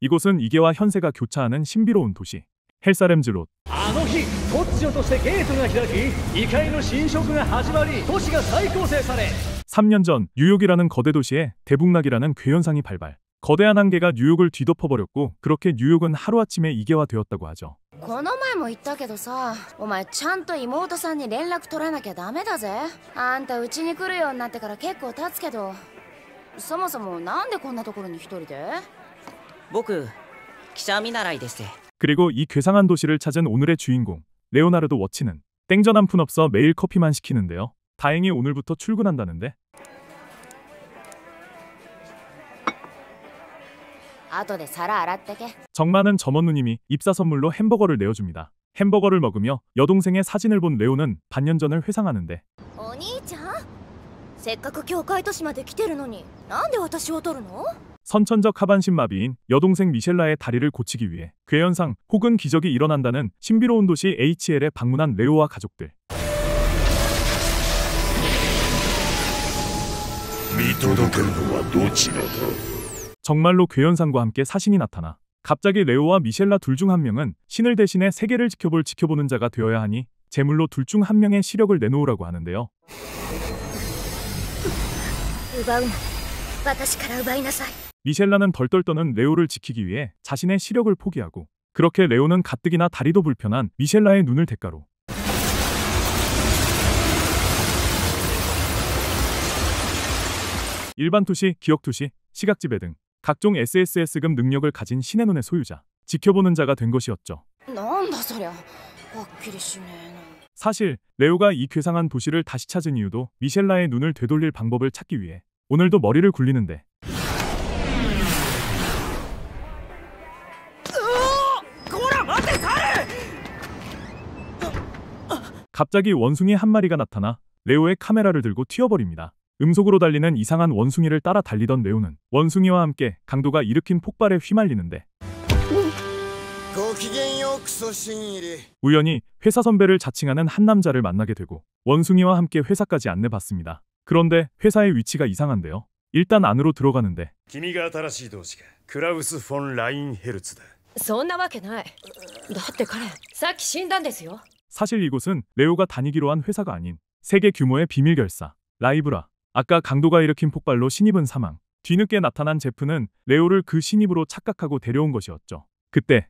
이곳은 이계와 현세가 교차하는 신비로운 도시 헬사렘즈 롯. あの日突如としてゲートが開き異界の侵食が始まり都市が再構成され 3년 전 뉴욕이라는 거대 도시에 대북락이라는 괴현상이 발발. 거대한 한계가 뉴욕을 뒤덮어버렸고 그렇게 뉴욕은 하루아침에 이계화되었다고 하죠. この前も言ったけどさ、お前ちゃんと妹さんに連絡取らなきゃダメだぜ。あんたうちに来るようになってから結構経つけど、そもそもなんでこんなところに一人で？僕、記者見習いです。 그리고 이 괴상한 도시를 찾은 오늘의 주인공 레오나르도 워치는 땡전 한 푼 없어 매일 커피만 시키는데요. 다행히 오늘부터 출근한다는데. 後で皿洗ってけ。 정많은 점원 누님이 입사 선물로 햄버거를 내어줍니다. 햄버거를 먹으며 여동생의 사진을 본 레오는 반년 전을 회상하는데 お兄ちゃん、せっかく教会都市まで来てるのに、なんで私を取るの？ 선천적 하반신 마비인 여동생 미셸라의 다리를 고치기 위해 괴현상 혹은 기적이 일어난다는 신비로운 도시 HL에 방문한 레오와 가족들. 정말로 괴현상과 함께 사신이 나타나 갑자기 레오와 미셸라 둘 중 한 명은 신을 대신해 세계를 지켜보는 자가 되어야 하니 제물로 둘 중 한 명의 시력을 내놓으라고 하는데요. 奪うな。私から奪いなさい。 미셸라는 덜덜 떠는 레오를 지키기 위해 자신의 시력을 포기하고 그렇게 레오는 가뜩이나 다리도 불편한 미셸라의 눈을 대가로 일반 투시, 기억 투시, 시각지배 등 각종 SSS급 능력을 가진 신의 눈의 소유자, 지켜보는 자가 된 것이었죠. なんだそりゃ。はっきりしねえな。 사실 레오가 이 괴상한 도시를 다시 찾은 이유도 미셸라의 눈을 되돌릴 방법을 찾기 위해 오늘도 머리를 굴리는데 갑자기 원숭이 한 마리가 나타나 레오의 카메라를 들고 튀어버립니다. 음속으로 달리는 이상한 원숭이를 따라 달리던 레오는 원숭이와 함께 강도가 일으킨 폭발에 휘말리는데 우연히 회사 선배를 자칭하는 한 남자를 만나게 되고 원숭이와 함께 회사까지 안내받습니다. 그런데 회사의 위치가 이상한데요. 일단 안으로 들어가는데 君が新しい同志がクラウス・フォン・ラインヘルツだ。そんなわけない。だって彼さっき死んだんですよ。 사실 이곳은 레오가 다니기로 한 회사가 아닌 세계 규모의 비밀 결사 라이브라. 아까 강도가 일으킨 폭발로 신입은 사망. 뒤늦게 나타난 제프는 레오를 그 신입으로 착각하고 데려온 것이었죠. 그때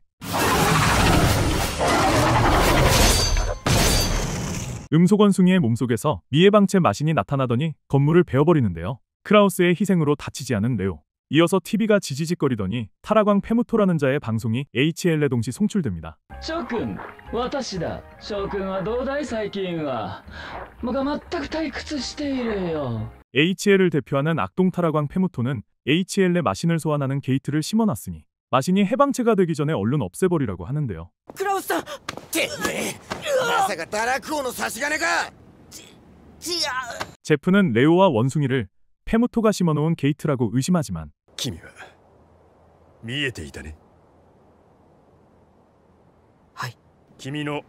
음속원숭이의 몸속에서 미해방체 마신이 나타나더니 건물을 베어버리는데요. 크라우스의 희생으로 다치지 않은 레오. 이어서 TV가 지지직거리더니 타라광 페무토라는 자의 방송이 HL에 동시 송출됩니다. 諸君、私だ。諸君はどうだい最近は。僕は全く退屈しているよ。 HL을 대표하는 악동 타라광 페무토는 HL에 마신을 소환하는 게이트를 심어놨으니 마신이 해방체가 되기 전에 얼른 없애버리라고 하는데요. クラウスさんてめえまさかダラクオの差し金か違う 제프는 레오와 원숭이를 페무토가 심어놓은 게이트라고 의심하지만 君は見えていたね。はい。君の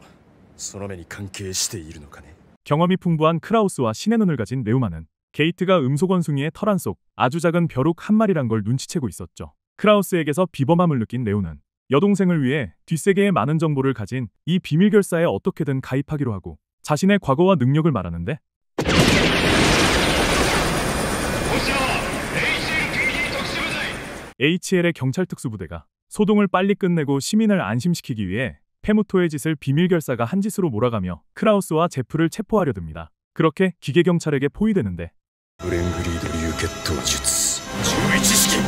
その目に関係しているのかね。 경험이 풍부한 크라우스와 신의 눈을 가진 레오마는 게이트가 음속원숭이의 털 안 속 아주 작은 벼룩 한 마리란 걸 눈치채고 있었죠. 크라우스에게서 비범함을 느낀 레오는 여동생을 위해 뒷세계의 많은 정보를 가진 이 비밀결사에 어떻게든 가입하기로 하고 자신의 과거와 능력을 말하는데 HL의 경찰 특수부대가 소동을 빨리 끝내고 시민을 안심시키기 위해 페무토의 짓을 비밀결사가 한 짓으로 몰아가며 크라우스와 제프를 체포하려 듭니다. 그렇게 기계경찰에게 포위되는데 ブレングリード流血統術11式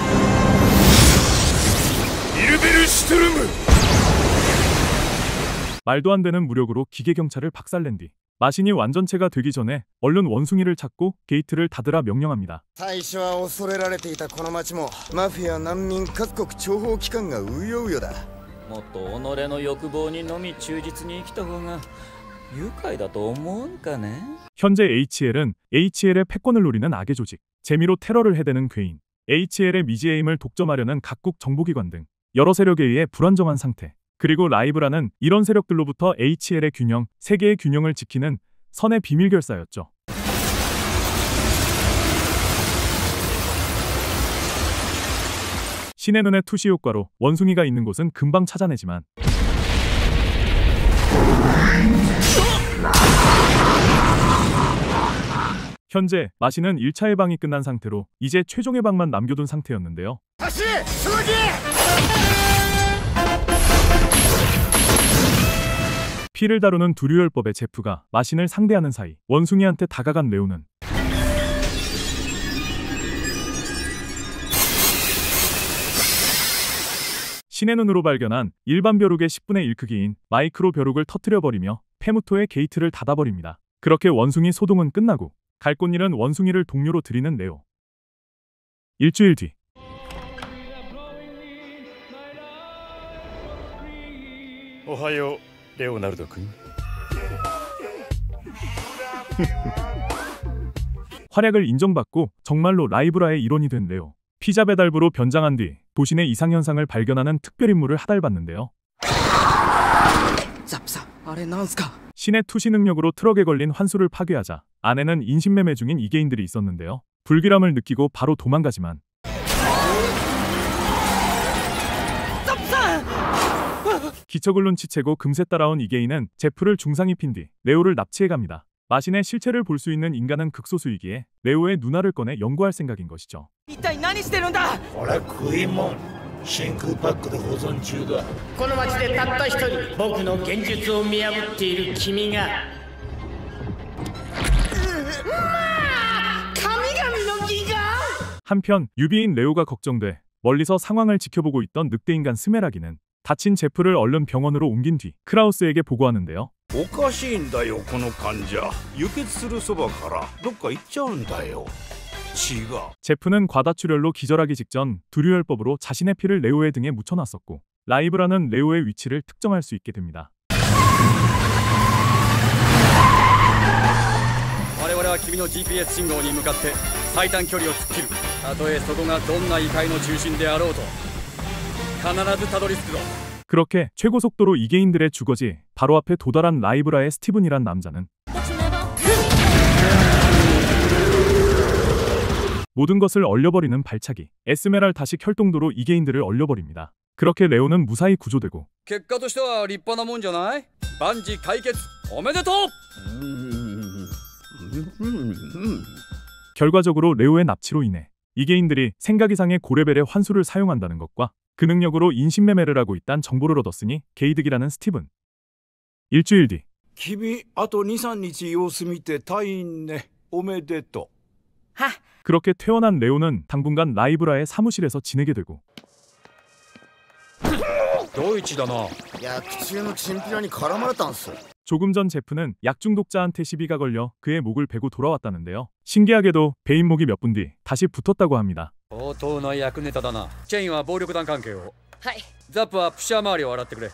イルベルシュトルム 말도 안 되는 무력으로 기계경찰을 박살낸 뒤 마신이 완전체가 되기 전에 얼른 원숭이를 찾고 게이트를 닫으라 명령합니다. 最初は恐れられていたこの町もマフィア難民各国諜報機関がうようよだ。もっと己の欲望にのみ忠実に生きた方が愉快だと思うんかね。 현재 HL은 HL의 패권을 노리는 악의 조직, 재미로 테러를 해대는 괴인, HL의 미지에임을 독점하려는 각국 정보기관 등 여러 세력에 의해 불안정한 상태. 그리고 라이브라는 이런 세력들로부터 HL의 균형, 세계의 균형을 지키는 선의 비밀결사였죠. 신의 눈의 투시 효과로 원숭이가 있는 곳은 금방 찾아내지만 현재 마신은 1차 예방이 끝난 상태로 이제 최종 예방만 남겨둔 상태였는데요. 다시 수기! 피를 다루는 두류열법의 제프가 마신을 상대하는 사이 원숭이한테 다가간 레오는 신의 눈으로 발견한 일반 벼룩의 10분의 1 크기인 마이크로 벼룩을 터뜨려버리며 페무토의 게이트를 닫아버립니다. 그렇게 원숭이 소동은 끝나고 갈꽃일은 원숭이를 동료로 들이는 레오. 일주일 뒤 오하요 레오나르도君 활약을 인정받고 정말로 라이브라의 일원이 된 레오. 피자 배달부로 변장한 뒤 도시 내 이상현상을 발견하는 특별임무를 하달받는데요. 짭짭, 아래 난스까? 신의 투시 능력으로 트럭에 걸린 환수를 파괴하자 안에는 인신매매 중인 이계인들이 있었는데요. 불길함을 느끼고 바로 도망가지만 기척을 눈치채고 금세 따라온 이계인은 제프를 중상 입힌 뒤 레오를 납치해갑니다. 마신의 실체를 볼 수 있는 인간은 극소수이기에 레오의 누나를 꺼내 연구할 생각인 것이죠. 一体何してるんだ。ほら食いもん真空パックで保存中だ。この町でたった一人僕の幻術を見破っている君が神々の義が 한편 유비인 레오가 걱정돼 멀리서 상황을 지켜보고 있던 늑대인간 스메라기는 다친 제프를 얼른 병원으로 옮긴 뒤 크라우스에게 보고하는데요. おかしいんだよこの患者輸血するそばからどっか行っちゃうんだよ血が 제프는 과다출혈로 기절하기 직전 두류혈법으로 자신의 피를 레오의 등에 묻혀놨었고 라이브라는 레오의 위치를 특정할 수 있게 됩니다. 我々は君の GPS 信号に向かって最短距離を突っ切る。たとえそこがどんな異界の中心であろうと必ずたどり着くぞ。 그렇게 최고 속도로 이계인들의 주거지 바로 앞에 도달한 라이브라의 스티븐이란 남자는 모든 것을 얼려버리는 발차기 에스메랄 다시 혈동도로 이계인들을 얼려버립니다. 그렇게 레오는 무사히 구조되고 結果としては立派なもんじゃない？万事解決おめでとう。 결과적으로 레오의 납치로 인해 이계인들이 생각 이상의 고레벨의 환수를 사용한다는 것과 그 능력으로 인신매매를 하고 있다는 정보를 얻었으니 개이득이라는 스티븐. 일주일 뒤 君あと 2,3 日様子見て退院ねおめでとう 그렇게 퇴원한 레오는 당분간 라이브라의 사무실에서 지내게 되고 ドイツだな。薬中のチンピラに絡まれたんす。 조금 전 제프는 약중독자한테 시비가 걸려 그의 목을 베고 돌아왔다는데요. 신기하게도 베인 목이 몇 분 뒤 다시 붙었다고 합니다. 相当な役ネタだな。チェインは暴力団関係を。はい。ザップはプシャー周りを洗ってくれ。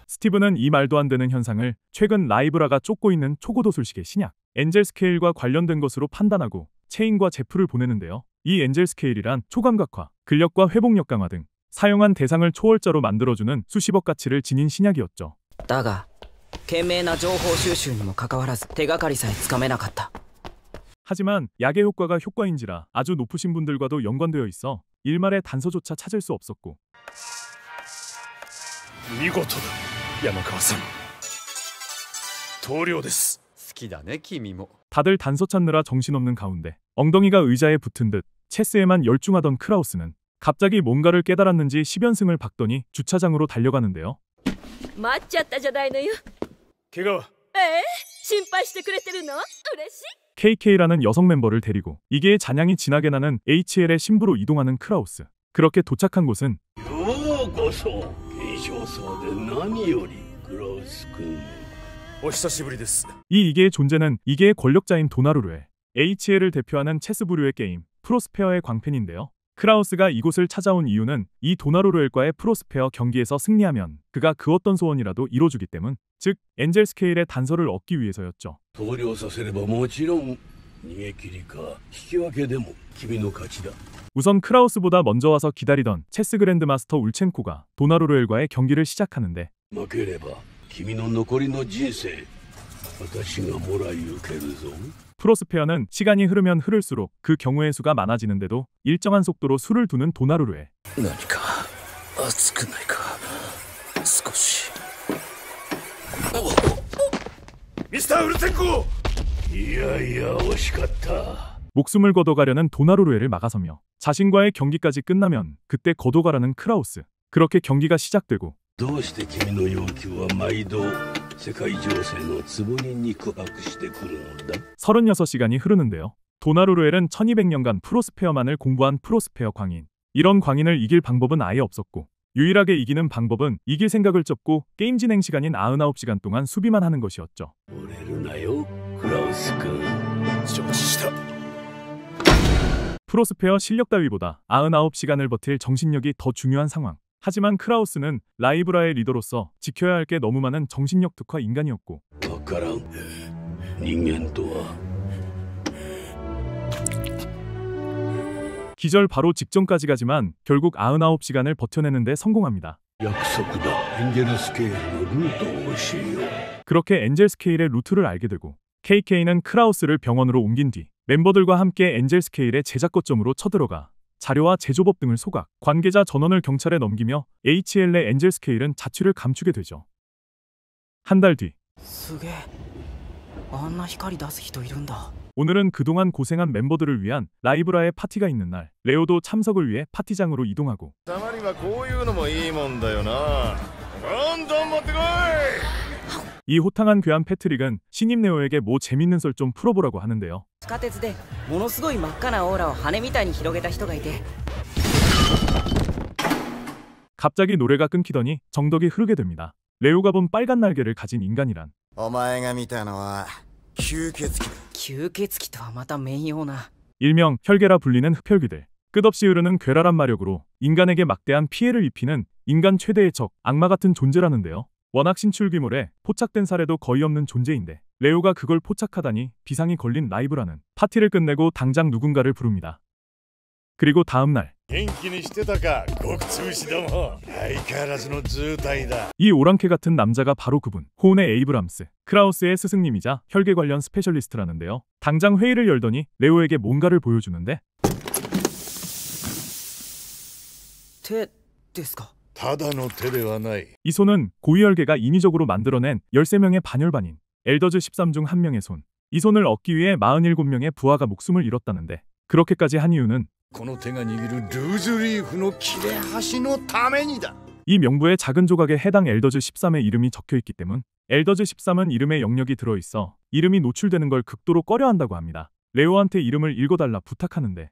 스티븐은 이 말도 안 되는 현상을 최근 라이브라가 쫓고 있는 초고도술식의 신약 엔젤 스케일과 관련된 것으로 판단하고 체인과 제프를 보내는데요. 이 엔젤 스케일이란 초감각화, 근력과 회복력 강화 등 사용한 대상을 초월자로 만들어주는 수십억 가치를 지닌 신약이었죠. だが懸命な情報収集にもかかわらず手がかりさえつかめなかった。 하지만 약의 효과가 효과인지라 아주 높으신 분들과도 연관되어 있어 일말의 단서조차 찾을 수 없었고 見事だ山川さん棟梁です。好きだね君も。 다들 단서 찾느라 정신없는 가운데 엉덩이가 의자에 붙은 듯 체스에만 열중하던 크라우스는 갑자기 뭔가를 깨달았는지 10연승을 박더니 주차장으로 달려가는데요. 待っちゃったじゃないのよ。怪我は心配してくれてるの？嬉しい。 KK라는 여성 멤버를 데리고 이게 잔향이 진하게 나는 HL의 신부로 이동하는 크라우스. 그렇게 도착한 곳은 ようこそ継承層で何よりクラウス君お久しぶりです。 이 이계의 존재는 이계의 권력자인 도나루르의 HL을 대표하는 체스 부류의 게임 프로스페어의 광팬인데요. 크라우스가 이곳을 찾아온 이유는 이 도나루르엘과의 프로스페어 경기에서 승리하면 그가 그 어떤 소원이라도 이뤄주기 때문, 즉 엔젤 스케일의 단서를 얻기 위해서였죠. 投了させればもちろん逃げ切りか引き分けでも君の勝ちだ。 우선 크라우스보다 먼저 와서 기다리던 체스 그랜드마스터 울첸코가 도나루르엘과의 경기를 시작하는데 負ければ君の残りの人生私がもらい受けるぞ。 프로스페어는 시간이 흐르면 흐를수록 그 경우의 수가 많아지는데도 일정한 속도로 수를 두는 도나루루에 何か熱くないか少し。ミスターウルセンコ。いやいや惜しかった。 목숨을 걷어가려는 도나루루에를 막아서며 자신과의 경기까지 끝나면 그때 걷어가라는 크라우스. 그렇게 경기가 시작되고 どうして君の要求は毎度世界情勢の壺に肉薄してくるのだ。 36시간이 흐르는데요. 도나루루엘은 1200년간 프로스페어만을 공부한 프로스페어 광인. 이런 광인을 이길 방법은 아예 없었고 유일하게 이기는 방법은 이길 생각을 접고 게임 진행 시간인 99시간 동안 수비만 하는 것이었죠. 折れるなよクラウス君。承知した。 프로스페어 실력 따위보다 99시간을 버틸 정신력이 더 중요한 상황. 하지만 크라우스는 라이브라의 리더로서 지켜야 할 게 너무 많은 정신력 특화 인간이었고 わからん。人間とは 기절 바로 직전까지 가지만 결국 99시간을 버텨내는데 성공합니다. 約束だ。エンジェルスケールのルートを教えよう。 그렇게 엔젤 스케일의 루트를 알게 되고 KK는 크라우스를 병원으로 옮긴 뒤 멤버들과 함께 엔젤 스케일의 제작 거점으로 쳐들어가 자료와 제조법 등을 소각, 관계자 전원을 경찰에 넘기며 HL의 엔젤 스케일은 자취를 감추게 되죠. 한 달 뒤. 오늘은 그동안 고생한 멤버들을 위한 라이브라의 파티가 있는 날. 레오도 참석을 위해 파티장으로 이동하고 이 호탕한 괴한 패트릭은 신임 네오에게 뭐 재밌는 썰 좀 풀어보라고 하는데요. 갑자기 노래가 끊기더니 정덕이 흐르게 됩니다. 레오가 본 빨간 날개를 가진 인간이란 お前が見たのは吸血鬼だ。 일명 혈괴라 불리는 흡혈귀들. 끝없이 흐르는 괴랄한 마력으로 인간에게 막대한 피해를 입히는 인간 최대의 적, 악마 같은 존재라는데요. 워낙 신출귀몰에 포착된 사례도 거의 없는 존재인데 레오가 그걸 포착하다니 비상이 걸린 라이브라는 파티를 끝내고 당장 누군가를 부릅니다. 그리고 다음 날 이 오랑캐 같은 남자가 바로 그분, 호운의 에이브람스, 크라우스의 스승님이자 혈괴 관련 스페셜리스트라는데요. 당장 회의를 열더니 레오에게 뭔가를 보여주는데 이 손은 고위혈괴가 인위적으로 만들어낸 13명의 반혈반인 엘더즈 13 중 한 명의 손. 이 손을 얻기 위해 47명의 부하가 목숨을 잃었다는데 그렇게까지 한 이유는 이 명부의 작은 조각에 해당 엘더즈 13의 이름이 적혀있기 때문 엘더즈 13은 이름에 영역이 들어있어 이름이 노출되는 걸 극도로 꺼려한다고 합니다. 레오한테 이름을 읽어달라 부탁하는데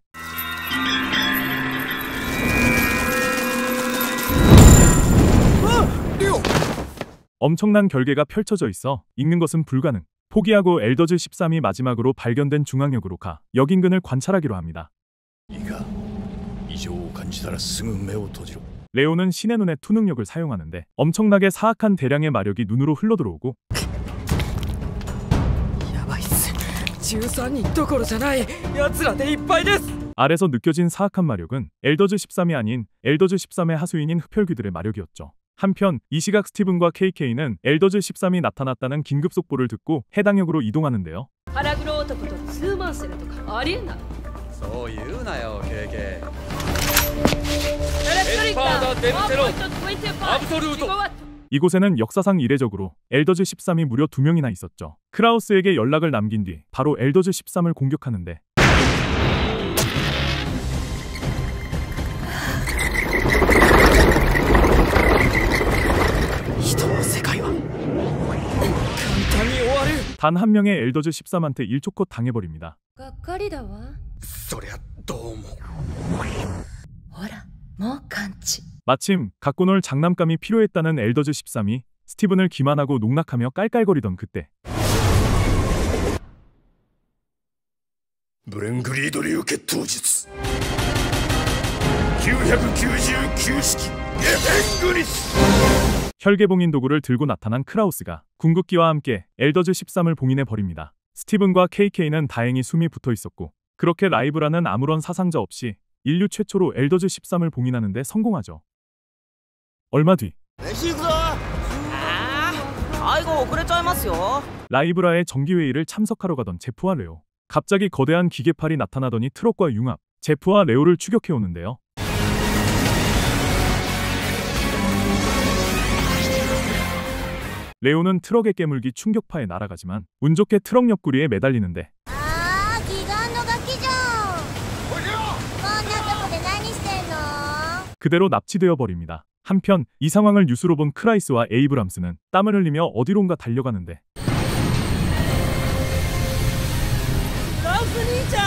엄청난 결계가 펼쳐져 있어 읽는 것은 불가능. 포기하고 엘더즈 13이 마지막으로 발견된 중앙역으로 가 역인근을 관찰하기로 합니다. 레오는 신의 눈의 투능력을 사용하는데 엄청나게 사악한 대량의 마력이 눈으로 흘러들어오고 아래서 느껴진 사악한 마력은 엘더즈 13이 아닌 엘더즈 13의 하수인인 흡혈귀들의 마력이었죠. 한편 이 시각 스티븐과 KK는 엘더즈 13이 나타났다는 긴급 속보를 듣고 해당 역으로 이동하는데요. 이곳에는 역사상 이례적으로 엘더즈 13이 무려 2명이나 있었죠. 크라우스에게 연락을 남긴 뒤 바로 엘더즈 13을 공격하는데 단 한 명의 엘더즈 13한테 1초컷 당해버립니다. 마침 갖고 놀 장난감이 필요했다는 엘더즈 13이 스티븐을 기만하고 농락하며 깔깔거리던 그때 브랭그리드 류케 도주츠 999式エフェングリス 혈계봉인 도구를 들고 나타난 크라우스가 궁극기와 함께 엘더즈 13을 봉인해 버립니다. 스티븐과 KK는 다행히 숨이 붙어 있었고 그렇게 라이브라는 아무런 사상자 없이 인류 최초로 엘더즈 13을 봉인하는 데 성공하죠. 얼마 뒤配合遅れちゃいますよ 라이브라의 정기회의를 참석하러 가던 제프와 레오. 갑자기 거대한 기계팔이 나타나더니 트럭과 융합. 제프와 레오를 추격해오는데요. 레오는 트럭의 깨물기 충격파에 날아가지만 운 좋게 트럭 옆구리에 매달리는데 그대로 납치되어 버립니다. 한편 이 상황을 뉴스로 본 크라이스와 에이브람스는 땀을 흘리며 어디론가 달려가는데ランス兄ちゃん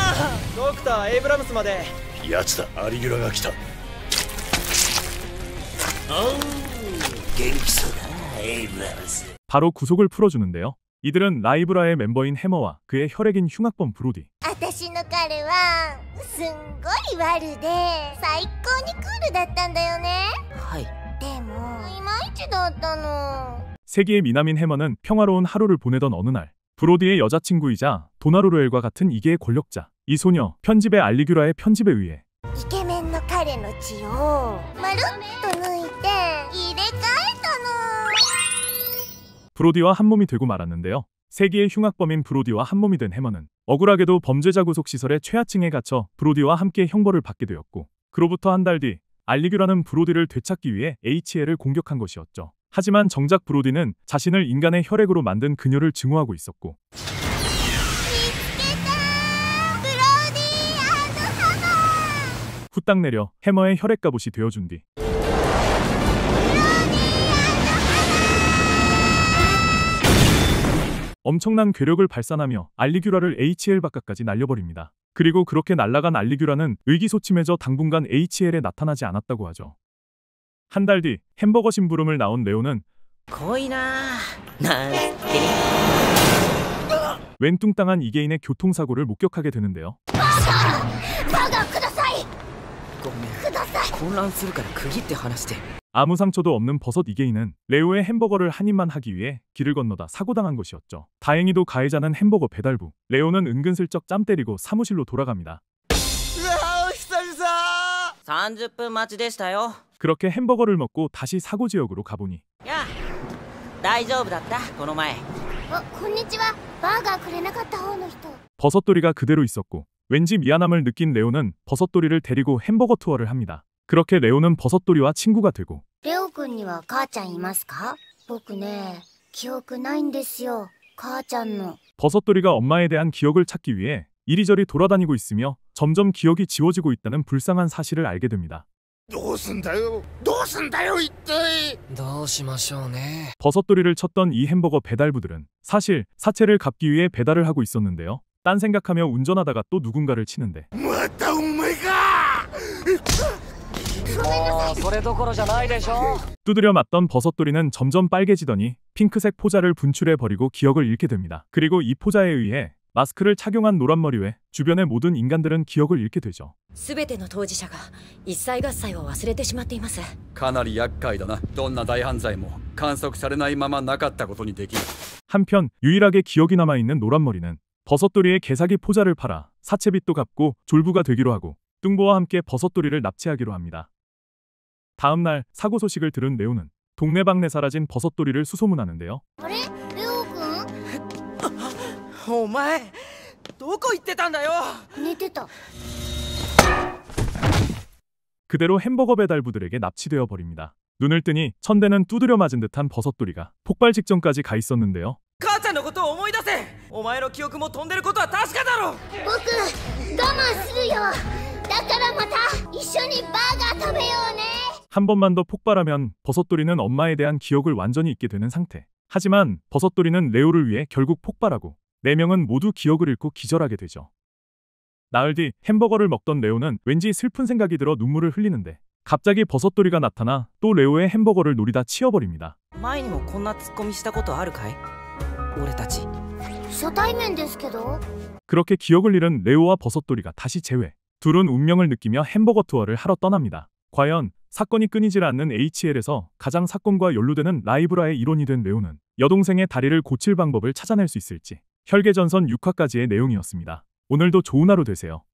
ドクターエイブラムスまでやつだアリギュラが来た元気そうだエイブラムス 바로 구속을 풀어주는데요. 이들은 라이브라의 멤버인 해머와 그의 혈액인 흉악범 브로디. 私の彼はすんごい悪で最高にクールだったんだよねはいでもいまいちだったの 세기의 미남인 해머는 평화로운 하루를 보내던 어느 날 브로디의 여자친구이자 도나루르엘과 같은 이계의 권력자 이 소녀 편집의 알리규라의 편집에 의해 イケメンの彼の血をまるっと抜いて入れ替えたの 브로디와 한몸이 되고 말았는데요. 세기의 흉악범인 브로디와 한몸이 된 해머는 억울하게도 범죄자 구속시설의 최하층에 갇혀 브로디와 함께 형벌을 받게 되었고 그로부터 한 달 뒤 알리규라는 브로디를 되찾기 위해 HL을 공격한 것이었죠. 하지만 정작 브로디는 자신을 인간의 혈액으로 만든 그녀를 증오하고 있었고 후딱 내려 해머의 혈액 갑옷이 되어준 뒤 엄청난 괴력을 발산하며 알리규라를 HL 바깥까지 날려버립니다. 그리고 그렇게 날아간 알리규라는 의기소침해져 당분간 HL에 나타나지 않았다고 하죠. 한 달 뒤 햄버거 심부름을 나온 레오는 웬뚱땅한 이계인의 교통사고를 목격하게 되는데요. 아무 상처도 없는 버섯 이계인은 레오의 햄버거를 한 입만 하기 위해 길을 건너다 사고당한 것이었죠. 다행히도 가해자는 햄버거 배달부. 레오는 은근슬쩍 짬 때리고 사무실로 돌아갑니다. 30分待ちでしたよ 그렇게 햄버거를 먹고 다시 사고지역으로 가보니 やあ大丈夫だったこの前こんにちはバーガーくれなかった方の人 버섯돌이가 그대로 있었고 왠지 미안함을 느낀 레오는 버섯돌이를 데리고 햄버거 투어를 합니다. 그렇게 레오는 버섯돌이와 친구가 되고 レオくんには母ちゃんいますか僕ね記憶ないんですよ母ちゃんの 버섯돌이가 엄마에 대한 기억을 찾기 위해 이리저리 돌아다니고 있으며 점점 기억이 지워지고 있다는 불쌍한 사실을 알게 됩니다. どうすんだよ一体どうしましょうね 버섯돌이를 쳤던 이 햄버거 배달부들은 사실 사채를 갚기 위해 배달을 하고 있었는데요. 딴 생각하며 운전하다가 또 누군가를 치는데 またお前か それどころじゃないでしょ 두드려 맞던 버섯돌이는 점점 빨개지더니 핑크색 포자를 분출해버리고 기억을 잃게 됩니다. 그리고 이 포자에 의해 마스크를 착용한 노란머리 외 주변의 모든 인간들은 기억을 잃게 되죠. 全ての当事者が一切合切を忘れてしまっていますかなり厄介だなどんな大犯罪も観測されないままなかったことにできる 한편 유일하게 기억이 남아있는 노란머리는 버섯돌이의 개사기 포자를 팔아 사채빚도 갚고 졸부가 되기로 하고 뚱보와 함께 버섯돌이를 납치하기로 합니다. 다음날 사고 소식을 들은 레오는 동네방네 사라진 버섯돌이를 수소문하는데요. あれレオくんお前どこ行ってたんだよ寝てた 그대로 햄버거 배달부들에게 납치되어 버립니다. 눈을 뜨니 천대는 두드려 맞은 듯한 버섯돌이가 폭발 직전까지 가 있었는데요. 母ちゃんのことを思い出せお前の記憶も飛んでることは確かだろ僕我慢するよだからまた一緒にバーガー食べようね 한 번만 더 폭발하면 버섯돌이는 엄마에 대한 기억을 완전히 잊게 되는 상태. 하지만 버섯돌이는 레오를 위해 결국 폭발하고 4명은 모두 기억을 잃고 기절하게 되죠. 나흘 뒤 햄버거를 먹던 레오는 왠지 슬픈 생각이 들어 눈물을 흘리는데 갑자기 버섯돌이가 나타나 또 레오의 햄버거를 노리다 치워버립니다. 前にもこんなツッコミしたことあるかい俺たち初対面ですけど 그렇게 기억을 잃은 레오와 버섯돌이가 다시 재회. 둘은 운명을 느끼며 햄버거 투어를 하러 떠납니다. 과연 사건이 끊이질 않는 HL에서 가장 사건과 연루되는 라이브라의 일원이 된 레오는 여동생의 다리를 고칠 방법을 찾아낼 수 있을지 혈계전선 6화까지의 내용이었습니다. 오늘도 좋은 하루 되세요.